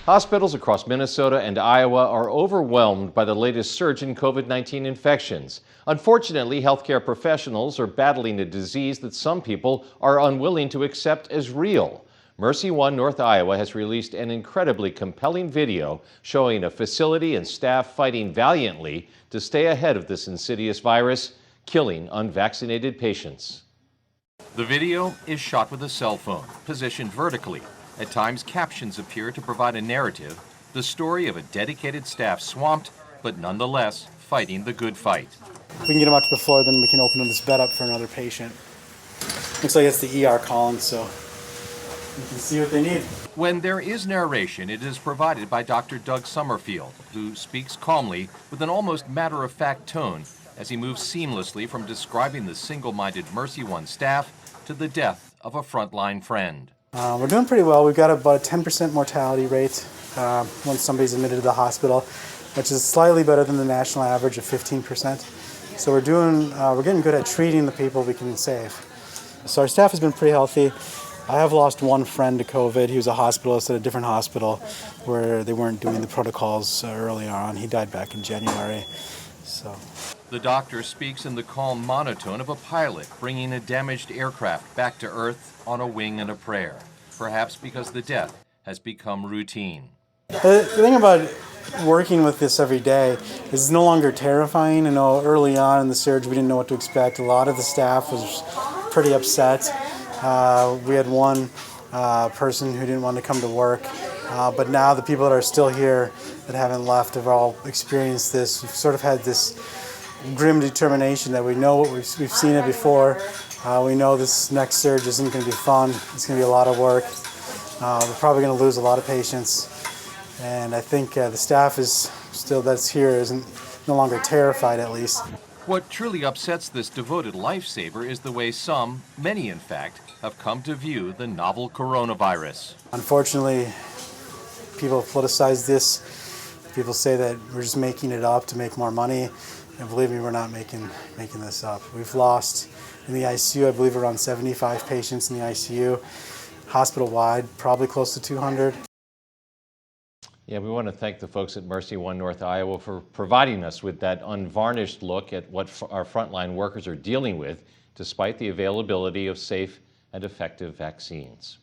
Hospitals across Minnesota and Iowa are overwhelmed by the latest surge in COVID-19 infections. Unfortunately, healthcare professionals are battling a disease that some people are unwilling to accept as real. Mercy One North Iowa has released an incredibly compelling video showing a facility and staff fighting valiantly to stay ahead of this insidious virus, killing unvaccinated patients. The video is shot with a cell phone, positioned vertically. At times, captions appear to provide a narrative, the story of a dedicated staff swamped, but nonetheless fighting the good fight. If we can get them out to the floor, then we can open this bed up for another patient. Looks like it's the ER calling, so you can see what they need. When there is narration, it is provided by Dr. Doug Summerfield, who speaks calmly with an almost matter-of-fact tone as he moves seamlessly from describing the single-minded Mercy One staff to the death of a frontline friend. We're doing pretty well. We've got about a 10% mortality rate when somebody's admitted to the hospital, which is slightly better than the national average of 15%. So we're getting good at treating the people we can save. So our staff has been pretty healthy. I have lost one friend to COVID. He was a hospitalist at a different hospital where they weren't doing the protocols early on. He died back in January. The doctor speaks in the calm monotone of a pilot bringing a damaged aircraft back to Earth on a wing and a prayer, perhaps because the death has become routine. The thing about working with this every day is it's no longer terrifying. Early on in the surge, we didn't know what to expect. A lot of the staff was pretty upset. We had one person who didn't want to come to work. But now the people that are still here that haven't left have all experienced this. We've sort of had this grim determination that we know what we've seen it before. We know this next surge isn't going to be fun. It's going to be a lot of work. We're probably going to lose a lot of patients. And I think the staff that's here isn't no longer terrified, at least. What truly upsets this devoted lifesaver is the way some, many in fact, have come to view the novel coronavirus. Unfortunately, people politicize this. People say that we're just making it up to make more money. And believe me, we're not making this up. We've lost in the ICU, I believe, around 75 patients in the ICU. Hospital-wide, probably close to 200. Yeah, we want to thank the folks at Mercy One North Iowa for providing us with that unvarnished look at what our frontline workers are dealing with, despite the availability of safe and effective vaccines.